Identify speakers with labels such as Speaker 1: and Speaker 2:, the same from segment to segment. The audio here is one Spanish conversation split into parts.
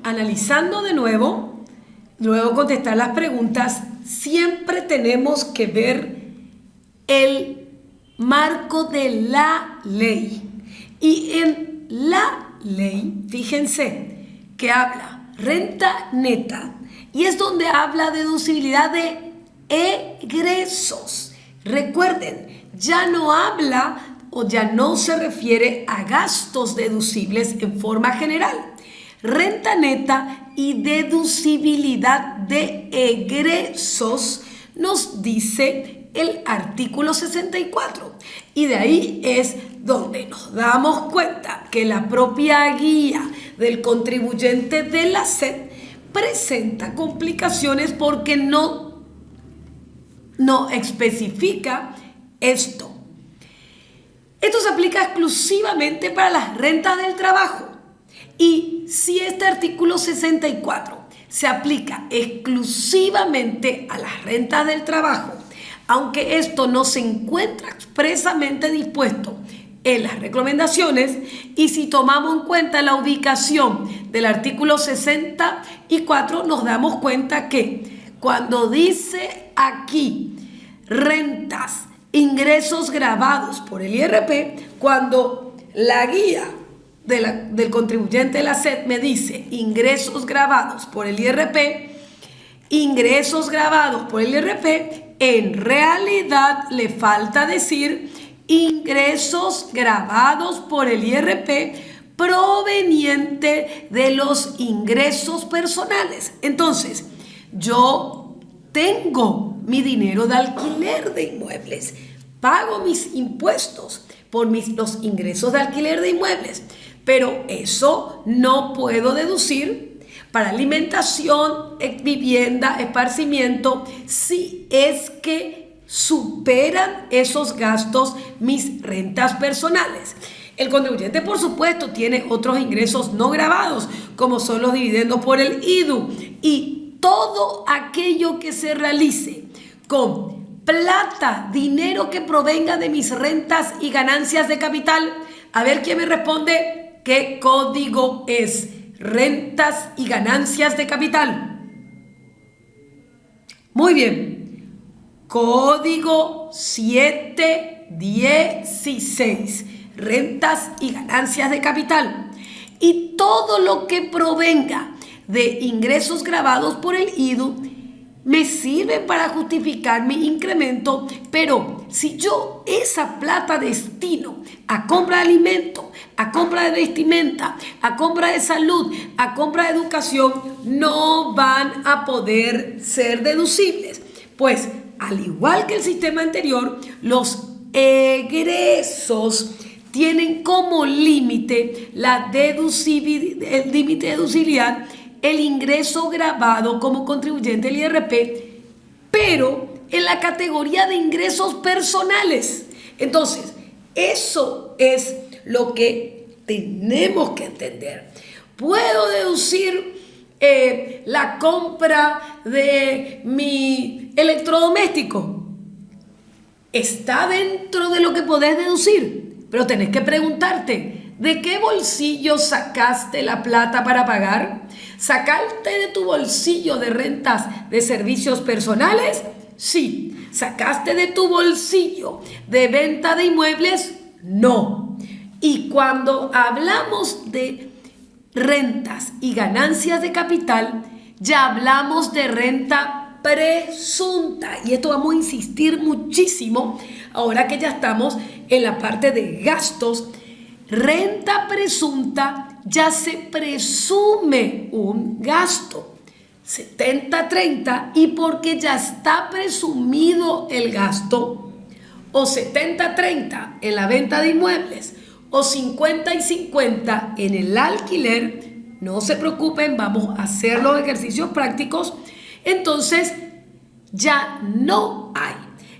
Speaker 1: analizando de nuevo, luego contestar las preguntas, siempre tenemos que ver el marco de la ley. Y en la ley, fíjense que habla renta neta y es donde habla deducibilidad de egresos. Recuerden, ya no habla o ya no se refiere a gastos deducibles en forma general. Renta neta y deducibilidad de egresos nos dice el artículo 64. Y de ahí es donde nos damos cuenta que la propia guía del contribuyente de la SED presenta complicaciones porque no especifica esto. Esto se aplica exclusivamente para las rentas del trabajo. Y si este artículo 64 se aplica exclusivamente a las rentas del trabajo, aunque esto no se encuentra expresamente dispuesto en las recomendaciones, y si tomamos en cuenta la ubicación del artículo 64, nos damos cuenta que cuando dice aquí rentas, ingresos grabados por el IRP, cuando la guía del contribuyente de la SED me dice ingresos grabados por el IRP, en realidad le falta decir ingresos grabados por el IRP proveniente de los ingresos personales. Entonces, yo tengo mi dinero de alquiler de inmuebles, pago mis impuestos por los ingresos de alquiler de inmuebles, pero eso no puedo deducir para alimentación, vivienda, esparcimiento, si es que superan esos gastos mis rentas personales. El contribuyente, por supuesto, tiene otros ingresos no gravados, como son los dividendos por el IDU, y todo aquello que se realice con plata, dinero que provenga de mis rentas y ganancias de capital. A ver quién me responde. ¿Qué código es? Rentas y ganancias de capital. Muy bien. Código 716. Rentas y ganancias de capital. Y todo lo que provenga de ingresos grabados por el IDU me sirve para justificar mi incremento, pero si yo esa plata destino a compra de alimentos, a compra de vestimenta, a compra de salud, a compra de educación, no van a poder ser deducibles. Pues, al igual que el sistema anterior, los egresos tienen como límite el límite de deducibilidad, el ingreso grabado como contribuyente del IRP, pero en la categoría de ingresos personales. Entonces, eso es lo que tenemos que entender. Puedo deducir la compra de mi electrodoméstico. Está dentro de lo que podés deducir, pero tenés que preguntarte, ¿de qué bolsillo sacaste la plata para pagar? ¿Sacaste de tu bolsillo de rentas de servicios personales? Sí. ¿Sacaste de tu bolsillo de venta de inmuebles? No. Y cuando hablamos de rentas y ganancias de capital, ya hablamos de renta presunta. Y esto vamos a insistir muchísimo ahora que ya estamos en la parte de gastos. Renta presunta, ya se presume un gasto 70-30, y porque ya está presumido el gasto, o 70-30 en la venta de inmuebles o 50-50 en el alquiler, no se preocupen, vamos a hacer los ejercicios prácticos, entonces ya no hay.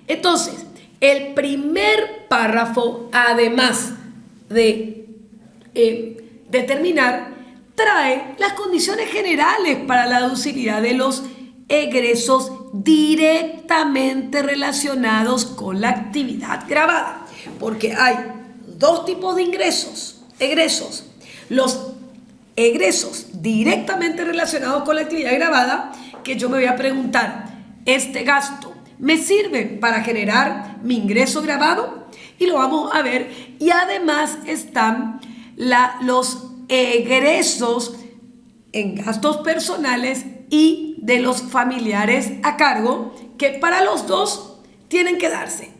Speaker 1: Entonces, el primer párrafo, además de determinar, trae las condiciones generales para la deducibilidad de los egresos directamente relacionados con la actividad gravada, porque hay dos tipos de egresos, los egresos directamente relacionados con la actividad gravada, que yo me voy a preguntar, ¿este gasto me sirve para generar mi ingreso gravado? Y lo vamos a ver. Y además están los egresos en gastos personales y de los familiares a cargo, que para los dos tienen que darse.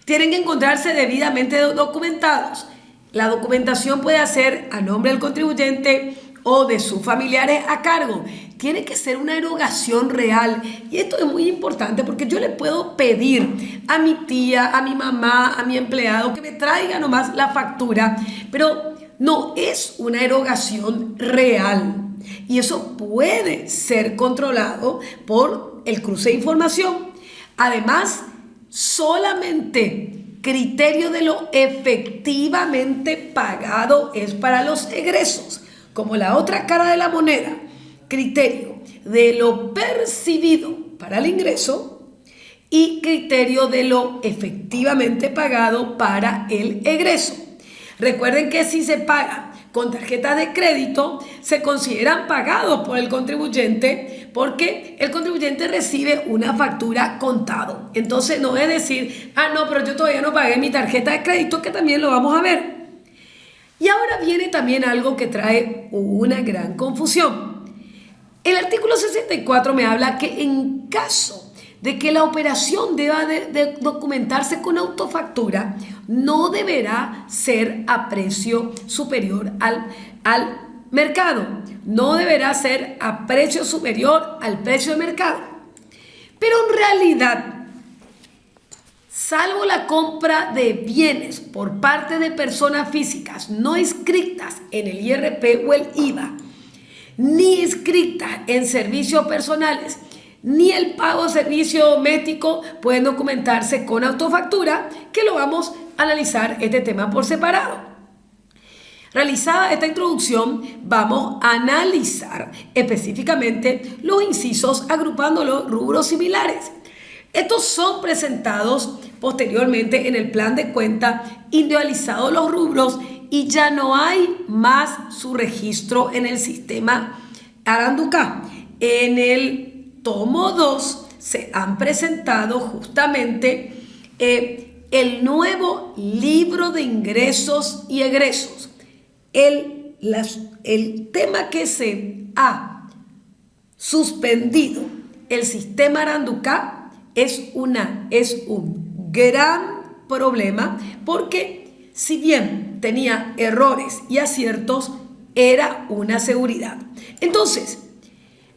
Speaker 1: Tienen que encontrarse debidamente documentados. La documentación puede ser a nombre del contribuyente o de sus familiares a cargo. Tiene que ser una erogación real. Y esto es muy importante porque yo le puedo pedir a mi tía, a mi mamá, a mi empleado que me traiga nomás la factura, pero no es una erogación real. Y eso puede ser controlado por el cruce de información. Además, solamente criterio de lo efectivamente pagado es para los egresos, como la otra cara de la moneda, criterio de lo percibido para el ingreso y criterio de lo efectivamente pagado para el egreso. Recuerden que si se paga con tarjetas de crédito, se consideran pagados por el contribuyente porque el contribuyente recibe una factura contado. Entonces no es decir, no, pero yo todavía no pagué mi tarjeta de crédito, que también lo vamos a ver. Y ahora viene también algo que trae una gran confusión. El artículo 64 me habla que en caso de que la operación deba de documentarse con autofactura, no deberá ser a precio superior al mercado. No deberá ser a precio superior al precio de mercado. Pero en realidad, salvo la compra de bienes por parte de personas físicas no inscritas en el IRP o el IVA, ni inscritas en servicios personales, ni el pago de servicio doméstico pueden documentarse con autofactura, que lo vamos a analizar este tema por separado. Realizada esta introducción, vamos a analizar específicamente los incisos agrupando los rubros similares. Estos son presentados posteriormente en el plan de cuenta, individualizados los rubros, y ya no hay más su registro en el sistema Aranduca. En el tomo 2 se han presentado justamente el nuevo libro de ingresos y egresos. El tema que se ha suspendido el sistema Aranduca es un gran problema, porque si bien tenía errores y aciertos, era una seguridad. Entonces,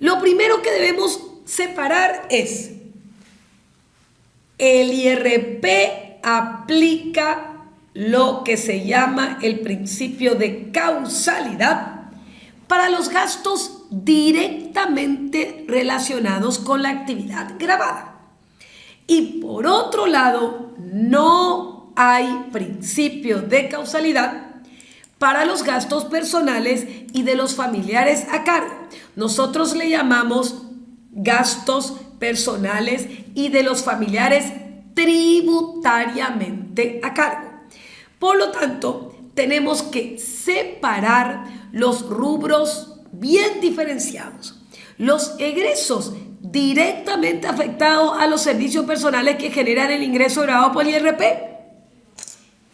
Speaker 1: lo primero que debemos separar es: el IRP aplica lo que se llama el principio de causalidad para los gastos directamente relacionados con la actividad gravada. Y por otro lado, no hay principio de causalidad para los gastos personales y de los familiares a cargo. Nosotros le llamamos gastos personales y de los familiares tributariamente a cargo. Por lo tanto, tenemos que separar los rubros bien diferenciados. Los egresos directamente afectados a los servicios personales que generan el ingreso grabado por el IRP.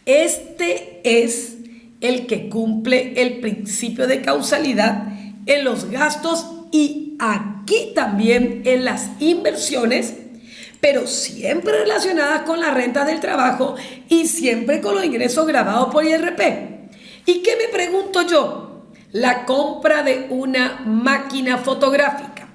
Speaker 1: Este es el que cumple el principio de causalidad en los gastos y aquí también en las inversiones, pero siempre relacionadas con la renta del trabajo y siempre con los ingresos grabados por IRP. ¿Y qué me pregunto yo? La compra de una máquina fotográfica.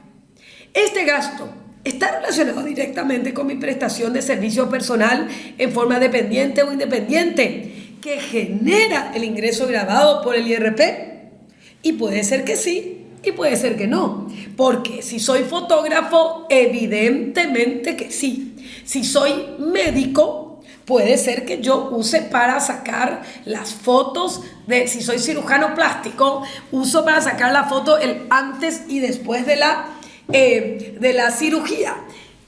Speaker 1: Este gasto está relacionado directamente con mi prestación de servicio personal en forma dependiente o independiente, que genera el ingreso grabado por el IRP. Y puede ser que sí, y puede ser que no. Porque si soy fotógrafo, evidentemente que sí. Si soy médico, puede ser que yo use para sacar las fotos si soy cirujano plástico, uso para sacar la foto el antes y después de la cirugía.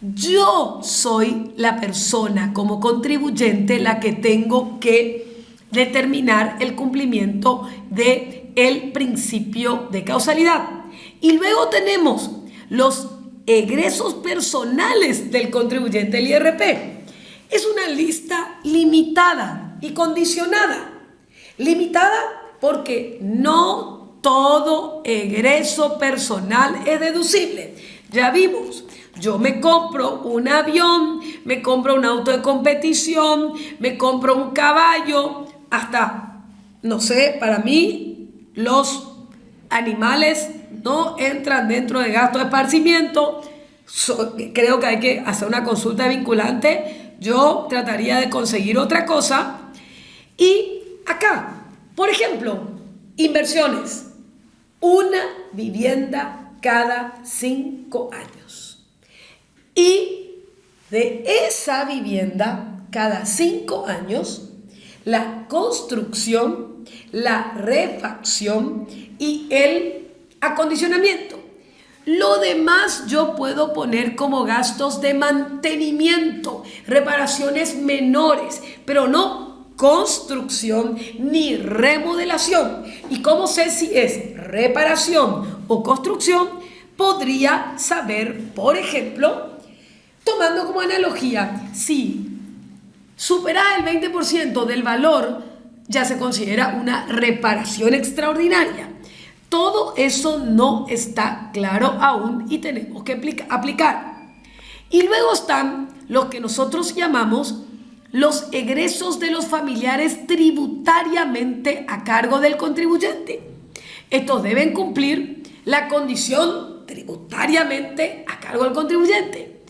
Speaker 1: Yo soy la persona como contribuyente la que tengo que determinar el cumplimiento de el principio de causalidad. Y luego tenemos los egresos personales del contribuyente, el IRP. Es una lista limitada y condicionada. Limitada porque no todo egreso personal es deducible. Ya vimos, yo me compro un avión, me compro un auto de competición, me compro un caballo, hasta, no sé, para mí los animales no entran dentro de gasto de esparcimiento. Creo que hay que hacer una consulta vinculante. Yo trataría de conseguir otra cosa. Y acá, por ejemplo, inversiones. Una vivienda cada 5 años. Y de esa vivienda, cada 5 años, la construcción, la refacción y el acondicionamiento. Lo demás yo puedo poner como gastos de mantenimiento, reparaciones menores, pero no construcción ni remodelación. ¿Y cómo sé si es reparación o construcción? Podría saber, por ejemplo, tomando como analogía, si supera el 20% del valor, ya se considera una reparación extraordinaria. Todo eso no está claro aún y tenemos que aplicar. Y luego están los que nosotros llamamos los egresos de los familiares tributariamente a cargo del contribuyente. Estos deben cumplir la condición tributariamente a cargo del contribuyente.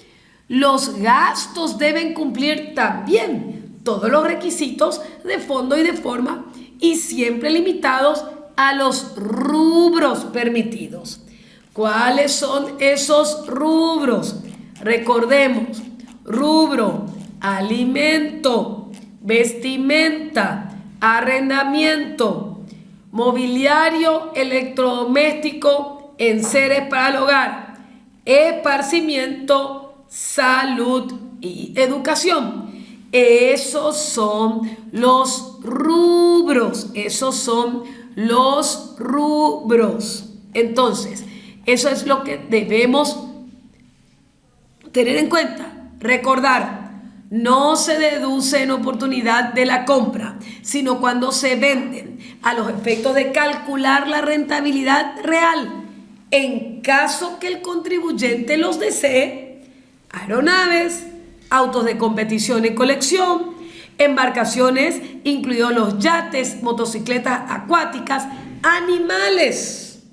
Speaker 1: Los gastos deben cumplir también todos los requisitos de fondo y de forma y siempre limitados a los rubros permitidos. ¿Cuáles son esos rubros? Recordemos, rubro, alimento, vestimenta, arrendamiento, mobiliario, electrodoméstico, enseres para el hogar, esparcimiento, salud y educación. Esos son los rubros, Entonces, eso es lo que debemos tener en cuenta. Recordar, no se deduce en oportunidad de la compra, sino cuando se venden a los efectos de calcular la rentabilidad real. En caso que el contribuyente los desee, aeronaves, autos de competición y colección, embarcaciones, incluidos los yates, motocicletas acuáticas, animales,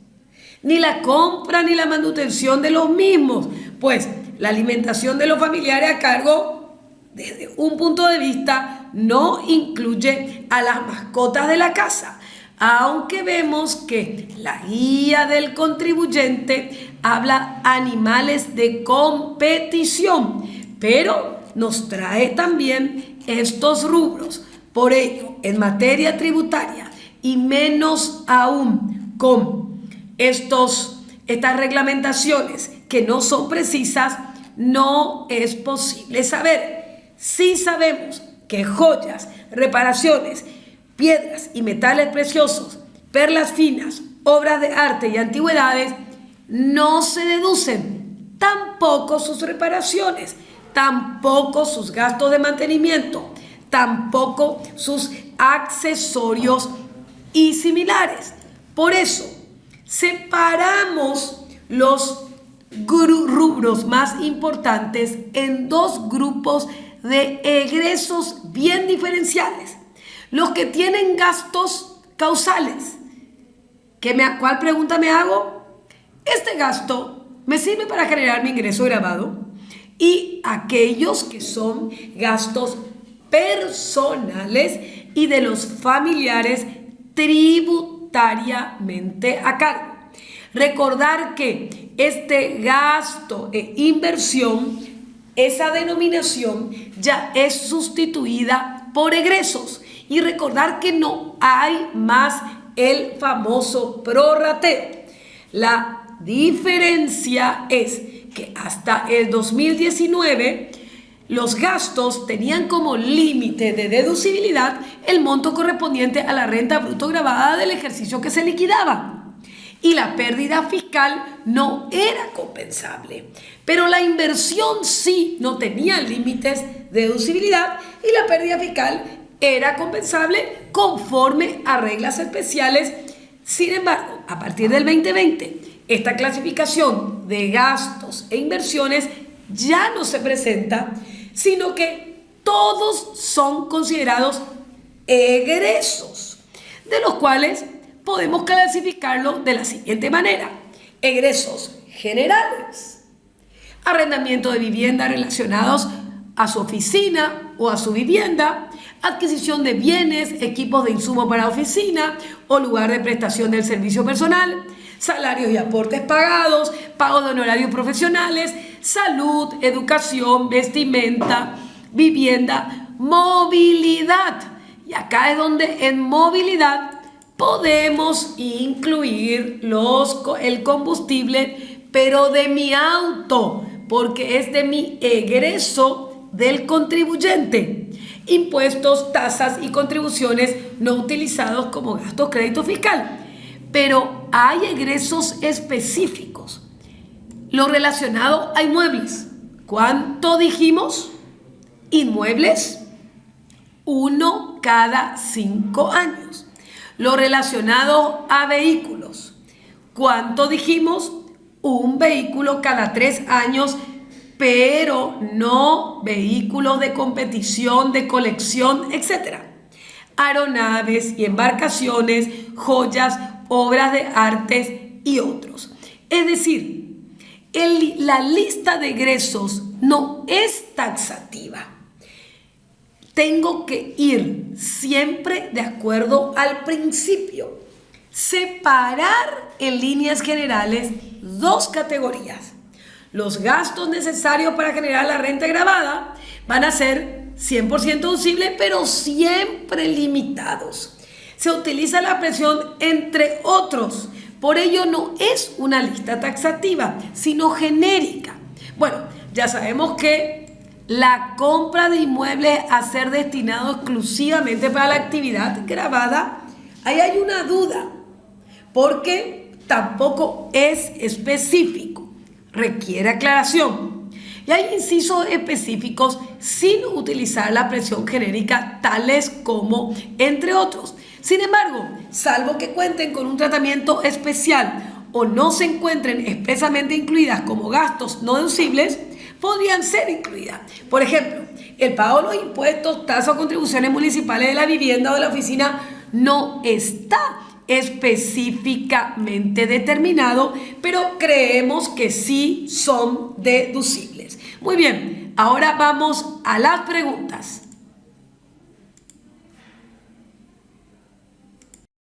Speaker 1: ni la compra ni la manutención de los mismos, pues la alimentación de los familiares a cargo, desde un punto de vista, no incluye a las mascotas de la casa, aunque vemos que la guía del contribuyente habla animales de competición, pero nos trae también estos rubros. Por ello, en materia tributaria y menos aún con estas reglamentaciones que no son precisas, no es posible saber. Sí sabemos que joyas, reparaciones, piedras y metales preciosos, perlas finas, obras de arte y antigüedades no se deducen, tampoco sus reparaciones, tampoco sus gastos de mantenimiento, tampoco sus accesorios y similares. Por eso, separamos los rubros más importantes en dos grupos de egresos bien diferenciales. Los que tienen gastos causales. ¿Cuál pregunta me hago? Este gasto me sirve para generar mi ingreso grabado. Y aquellos que son gastos personales y de los familiares tributariamente a cargo. Recordar que este gasto e inversión, esa denominación ya es sustituida por egresos. Y recordar que no hay más el famoso prorrateo. La diferencia es que hasta el 2019 Los gastos tenían como límite de deducibilidad el monto correspondiente a la renta bruto gravada del ejercicio que se liquidaba. Y la pérdida fiscal no era compensable. Pero la inversión sí no tenía límites de deducibilidad y la pérdida fiscal era compensable conforme a reglas especiales. Sin embargo, a partir del 2020, esta clasificación de gastos e inversiones ya no se presenta, sino que todos son considerados egresos, de los cuales podemos clasificarlo de la siguiente manera: egresos generales, arrendamiento de vivienda relacionados a su oficina o a su vivienda, adquisición de bienes, equipos de insumo para oficina o lugar de prestación del servicio personal, salarios y aportes pagados, pago de honorarios profesionales, salud, educación, vestimenta, vivienda, movilidad. Y acá es donde en movilidad podemos incluir el combustible, pero de mi auto, porque es de mi egreso del contribuyente. Impuestos, tasas y contribuciones no utilizados como gasto crédito fiscal. Pero hay egresos específicos. Lo relacionado a inmuebles. ¿Cuánto dijimos? Inmuebles, 1 cada 5 años. Lo relacionado a vehículos. ¿Cuánto dijimos? Un vehículo cada 3 años, pero no vehículos de competición, de colección, etc. Aeronaves y embarcaciones, joyas, obras de artes y otros. Es decir, la lista de egresos no es taxativa. Tengo que ir siempre de acuerdo al principio. Separar en líneas generales 2 categorías. Los gastos necesarios para generar la renta gravada van a ser 100% deducibles, pero siempre limitados. Se utiliza la expresión entre otros. Por ello no es una lista taxativa, sino genérica. Bueno, ya sabemos que la compra de inmuebles a ser destinado exclusivamente para la actividad gravada, ahí hay una duda, porque tampoco es específico, requiere aclaración. Y hay incisos específicos sin utilizar la expresión genérica, tales como entre otros. Sin embargo, salvo que cuenten con un tratamiento especial o no se encuentren expresamente incluidas como gastos no deducibles, podrían ser incluidas. Por ejemplo, el pago de los impuestos, tasas o contribuciones municipales de la vivienda o de la oficina no está específicamente determinado, pero creemos que sí son deducibles. Muy bien, ahora vamos a las preguntas.